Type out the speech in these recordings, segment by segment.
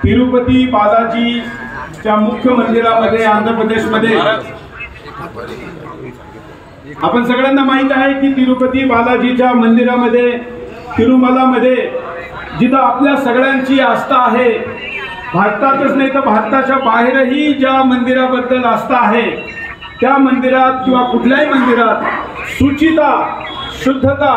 तिरुपती बालाजीच्या मुख्य मंदिरामध्ये आंध्र प्रदेशमध्ये आपण सगळ्यांना माहित आहे की तिरुपती बालाजीच्या मंदिरामध्ये तिरुमलामध्ये जिथं आपल्या सगळ्यांची आस्था आहे, भारतातच नाही तर भारताच्या बाहेरही ज्या मंदिराबद्दल आस्था आहे त्या मंदिरात किंवा कुठल्याही मंदिरात शुचिता, शुद्धता,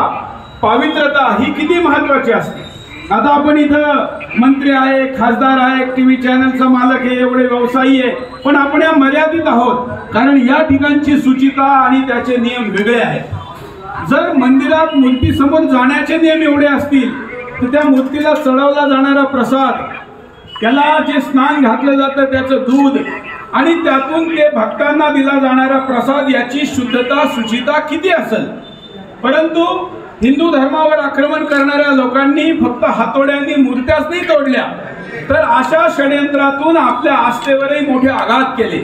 पवित्रता ही किती महत्त्वाची असते। आता आपण इथं मंत्री आहे, खासदार आहे, टीव्ही चॅनलचा मालक आहे, एवढे व्यवसायी आहे, पण आपण या मर्यादित आहोत कारण या ठिकाणची शुचिता आणि त्याचे नियम वेगळे आहेत। जर मंदिरात मूर्तीसमोर जाण्याचे नियम एवढे असतील तर त्या मूर्तीला चढवला जाणारा प्रसाद, त्याला जे स्नान घातलं जातं त्याचं दूध आणि त्यातून ते भक्तांना दिला जाणारा प्रसाद याची शुद्धता, शुचिता किती असेल। परंतु हिंदू धर्मावर आक्रमण करणाऱ्या लोकांनी फक्त हातोड्यांनी मूर्त्याच नाही तोडल्या तर अशा षडयंत्रातून आपल्या आस्थेवरही मोठे आघात केले।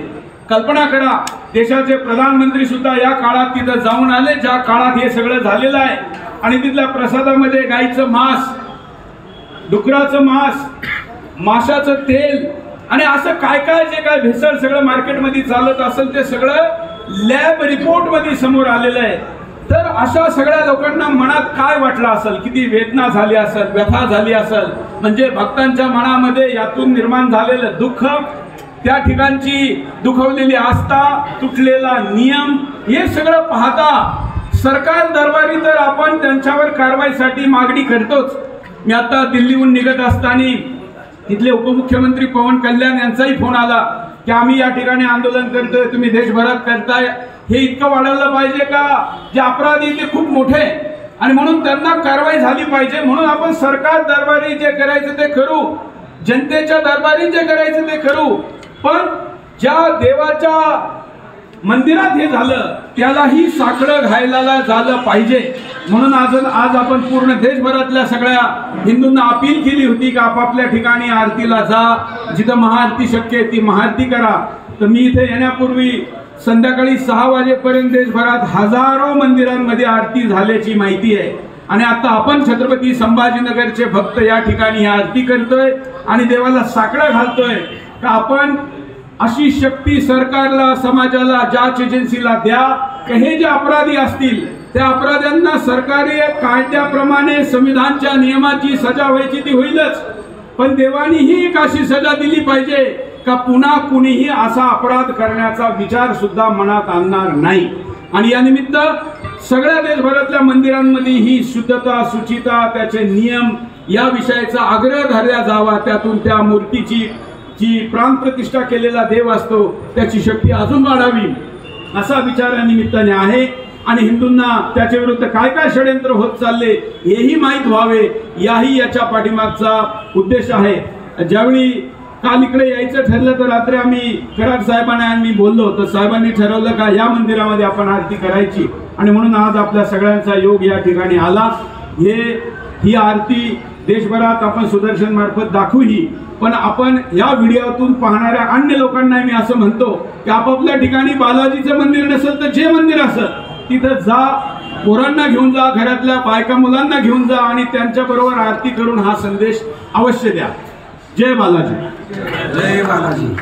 कल्पना करा, देशाचे प्रधानमंत्री सुद्धा या काळात तिथं जाऊन आले ज्या काळात हे सगळं झालेलं आहे आणि तिथल्या प्रसादामध्ये गाईचं मांस, डुकराचं मांस, माशाचं तेल आणि असं काय काय जे काय भेसळ सगळं मार्केटमध्ये चालत असेल ते सगळं लॅब रिपोर्ट मध्ये समोर आलेलं आहे। तर अशा सगळ्या लोकांना मनात काय वाटलं असेल, किती वेदना झाली असेल, व्यथा झाली असेल, म्हणजे भक्तांच्या मनामध्ये यातून निर्माण झालेलं दुःख, त्या ठिकाणची दुखवलेली आस्था, तुटलेला नियम, हे सगळं पाहता सरकार दरबारी तर आपण त्यांच्यावर कारवाईसाठी मागणी करतोच। मी आता दिल्लीहून निघत असताना तिथले उपमुख्यमंत्री पवन कल्याण यांचाही फोन आला की आम्ही या ठिकाणी आंदोलन करतोय, तुम्ही देशभरात करताय, हे इतकं वाढवलं पाहिजे का? जे अपराधी ते खूप मोठे आणि म्हणून त्यांना कारवाई झाली पाहिजे। म्हणून आपण सरकार दरबारी जे करायचं ते करू, जनतेच्या दरबारी जे करायचं ते करू, पण ज्या देवाच्या मंदिरात हे झालं त्यालाही साकडं घालायला झालं पाहिजे। म्हणून आज आपण पूर्ण देशभरातल्या सगळ्या हिंदूंना अपील केली होती की आपापल्या ठिकाणी आरतीला जा, जिथं महाआरती शक्य आहे ती महाआरती करा। तर मी इथे येण्यापूर्वी संध्याकाळी 6 वाजेपर्यंत देशभरात हजारो मंदिरांमध्ये आरती झाल्याची माहिती आहे आणि आता आपण छत्रपती संभाजीनगरचे भक्त या ठिकाणी आरती करतोय आणि देवाला साकडं घालतोय। तर आपण अशी शक्ती सरकारला, समाजाला, जांच एजन्सीला द्या की हे जे अपराधी असतील त्या अपराध्यांना सरकारी कायद्याप्रमाणे संविधानच्या नियमाची सजा व्हायची ती होईलच, पण देवानीही एक अशी सजा दिली पाहिजे का पुन्हा कुणीही असा अपराध करण्याचा विचार सुद्धा मनात आणणार नाही। आणि या निमित्त सगळ्या देशभरातल्या मंदिरांमध्ये ही शुद्धता, शुचिता, त्याचे नियम या विषयाचा आग्रह धरला जावा। त्यातून त्या मूर्तीची जी प्राणप्रतिष्ठा केलेला देव असतो त्याची शक्ती अजून वाढावी असा विचार या निमित्ताने आहे आणि हिंदूंना त्याच्या विरुद्ध काय काय षडयंत्र होत चालले हेही माहीत व्हावे, याही याच्या पाठीमागचा उद्देश आहे। ज्यावेळी काल इकडे यायचं ठरलं तर रात्री आम्ही कराड साहेबांना आणि मी बोललो होतो, साहेबांनी ठरवलं का या मंदिरामध्ये आपण आरती करायची आणि म्हणून आज आपल्या सगळ्यांचा योग या ठिकाणी आला। ही आरती देशभरात आपण सुदर्शन मार्फत दाखवूही, पण आपण या व्हिडिओतून पाहणाऱ्या अन्य लोकांना मी असं म्हणतो की आपापल्या ठिकाणी बालाजीचं मंदिर नसेल तर जे मंदिर असेल तिथं जा, पोरांना घेऊन जा, घरातल्या बायका मुलांना घेऊन जा आणि त्यांच्या बरोबर आरती करून हा संदेश अवश्य द्या। जय बालाजी, जय बालाजी।